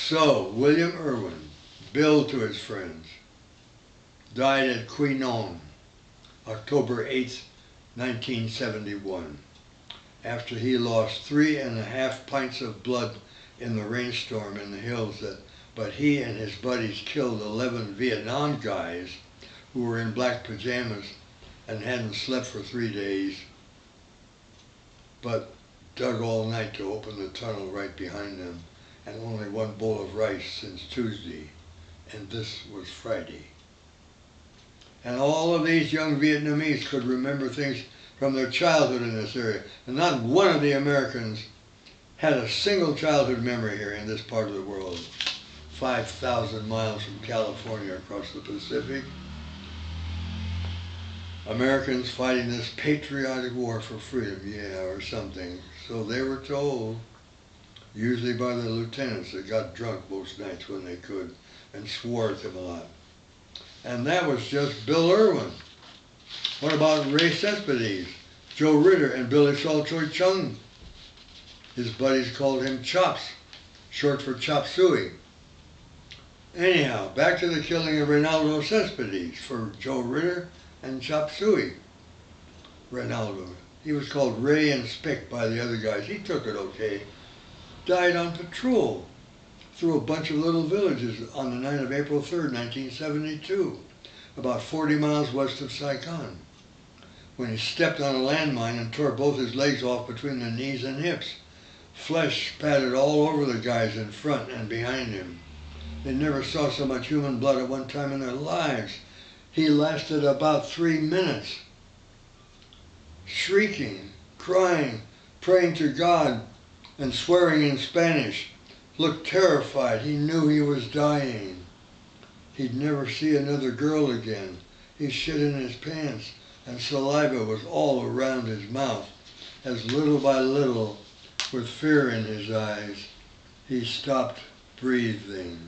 So, William Irwin, Bill to his friends, died at Queenon, October 8th, 1971, after he lost 3.5 pints of blood in the rainstorm in the hills. But he and his buddies killed 11 Vietnam guys who were in black pajamas and hadn't slept for 3 days, but dug all night to open the tunnel right behind them, and only 1 bowl of rice since Tuesday, and this was Friday. And all of these young Vietnamese could remember things from their childhood in this area, and not one of the Americans had a single childhood memory here in this part of the world. 5,000 miles from California across the Pacific. Americans fighting this patriotic war for freedom, yeah, or something. So they were told, usually by the lieutenants that got drunk most nights when they could and swore at them a lot. And that was just Bill Irwin. What about Ray Cespedes, Joe Ritter, and Billy Sol Choi Chung? His buddies called him Chops, short for Chop Suey. Anyhow, back to the killing of Reynaldo Cespedes for Joe Ritter and Chop Suey. Reynaldo, he was called Ray and Spick by the other guys. He took it okay. Died on patrol through a bunch of little villages on the night of April 3rd, 1972, about 40 miles west of Saigon, when he stepped on a landmine and tore both his legs off between the knees and hips. Flesh spattered all over the guys in front and behind him. They never saw so much human blood at one time in their lives. He lasted about 3 minutes, shrieking, crying, praying to God, and swearing in Spanish. Looked terrified. He knew he was dying. He'd never see another girl again. He shit in his pants, and saliva was all around his mouth, as little by little, with fear in his eyes, he stopped breathing.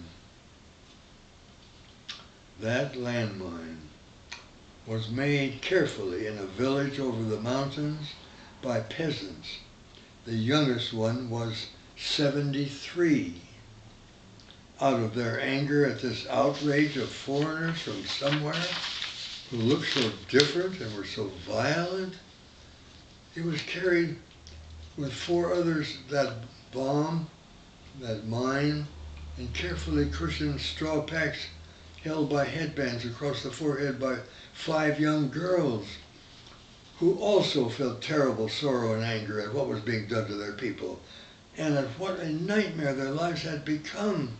That landmine was made carefully in a village over the mountains by peasants. The youngest one was 73. Out of their anger at this outrage of foreigners from somewhere who looked so different and were so violent, it was carried with 4 others, that bomb, that mine, in carefully cushioned straw packs held by headbands across the forehead by 5 young girls who also felt terrible sorrow and anger at what was being done to their people and at what a nightmare their lives had become.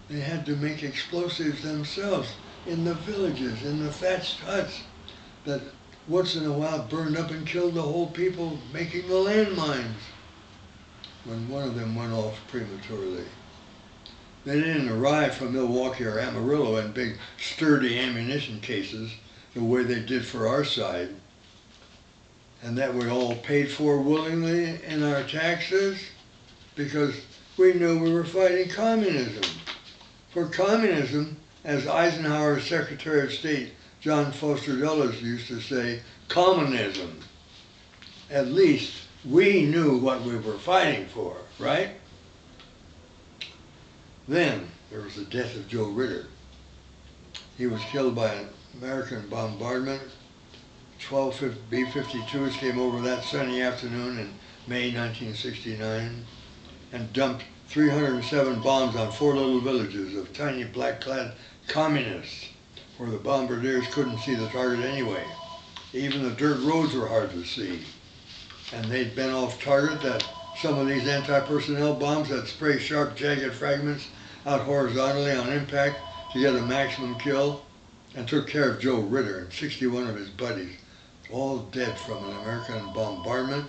They had to make explosives themselves in the villages, in the thatched huts that once in a while burned up and killed the whole people making the landmines when one of them went off prematurely. They didn't arrive from Milwaukee or Amarillo in big, sturdy ammunition cases the way they did for our side, and that we all paid for willingly in our taxes because we knew we were fighting communism. For communism, as Eisenhower's Secretary of State John Foster Dulles used to say, communism. At least we knew what we were fighting for, right? Then there was the death of Joe Ritter. He was killed by an American bombardment. 12 B-52s came over that sunny afternoon in May 1969 and dumped 307 bombs on 4 little villages of tiny black-clad communists where the bombardiers couldn't see the target anyway. Even the dirt roads were hard to see. And they'd been off target, that some of these anti-personnel bombs that spray sharp, jagged fragments out horizontally on impact to get a maximum kill, and took care of Joe Ritter and 61 of his buddies, all dead from an American bombardment,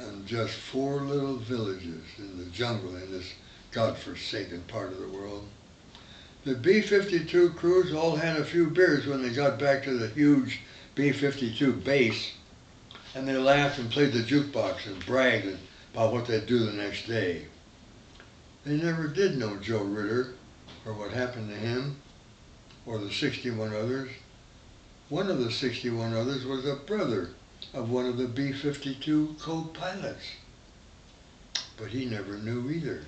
and just 4 little villages in the jungle in this godforsaken part of the world. The B-52 crews all had a few beers when they got back to the huge B-52 base, and they laughed and played the jukebox and bragged about what they'd do the next day. They never did know Joe Ritter or what happened to him or the 61 others. One of the 61 others was a brother of one of the B-52 co-pilots, but he never knew either.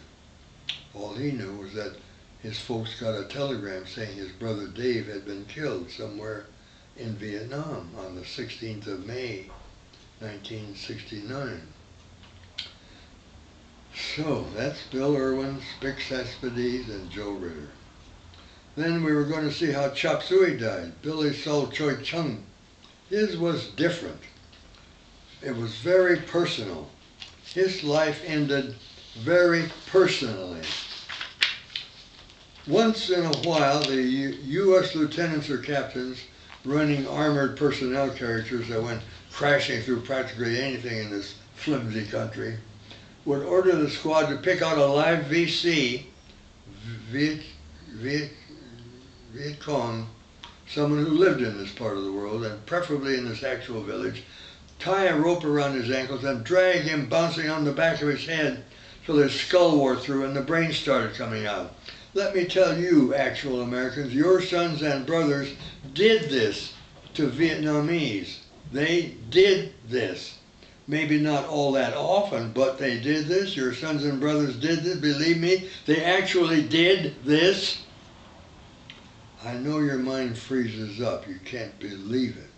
All he knew was that his folks got a telegram saying his brother Dave had been killed somewhere in Vietnam on the 16th of May, 1969. So that's Bill Irwin, Spic Cespedes, and Joe Ritter. Then we were going to see how Chop Suey died, Billy Sol Choi Chung. His was different. It was very personal. His life ended very personally. Once in a while, the U.S. lieutenants or captains running armored personnel carriers that went crashing through practically anything in this flimsy country would order the squad to pick out a live VC, Viet Cong, someone who lived in this part of the world, and preferably in this actual village, tie a rope around his ankles and drag him bouncing on the back of his head till his skull wore through and the brains started coming out. Let me tell you, actual Americans, your sons and brothers did this to Vietnamese. They did this. Maybe not all that often, but they did this. Your sons and brothers did this. Believe me, they actually did this. I know your mind freezes up. You can't believe it.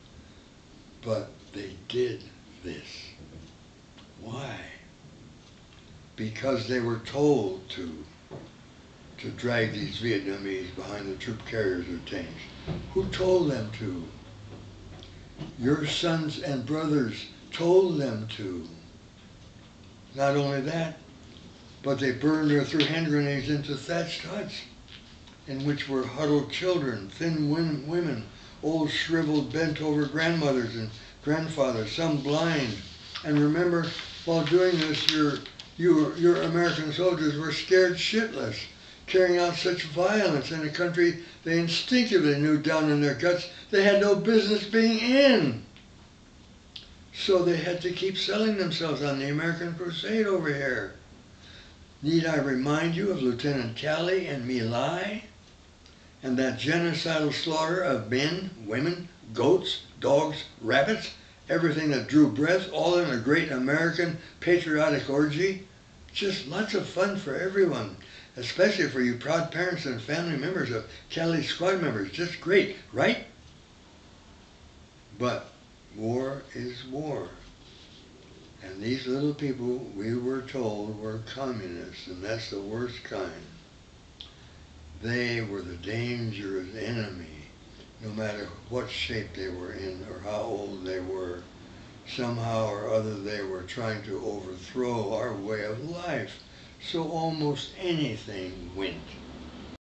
But they did this. Why? Because they were told to drag these Vietnamese behind the troop carriers or tanks. Who told them to? Your sons and brothers told them to. Not only that, but they burned or threw hand grenades into thatched huts in which were huddled children, thin women, old shriveled bent over grandmothers and grandfathers, some blind. And remember, while doing this, your American soldiers were scared shitless, carrying out such violence in a country they instinctively knew down in their guts they had no business being in. So they had to keep selling themselves on the American crusade over here. Need I remind you of Lieutenant Calley and My Lai? And that genocidal slaughter of men, women, goats, dogs, rabbits, everything that drew breath, all in a great American patriotic orgy? Just lots of fun for everyone, especially for you proud parents and family members of Calley's squad members. Just great, right? But war is war. And these little people, we were told, were communists, and that's the worst kind. They were the dangerous enemy, no matter what shape they were in or how old they were. Somehow or other they were trying to overthrow our way of life. So almost anything went.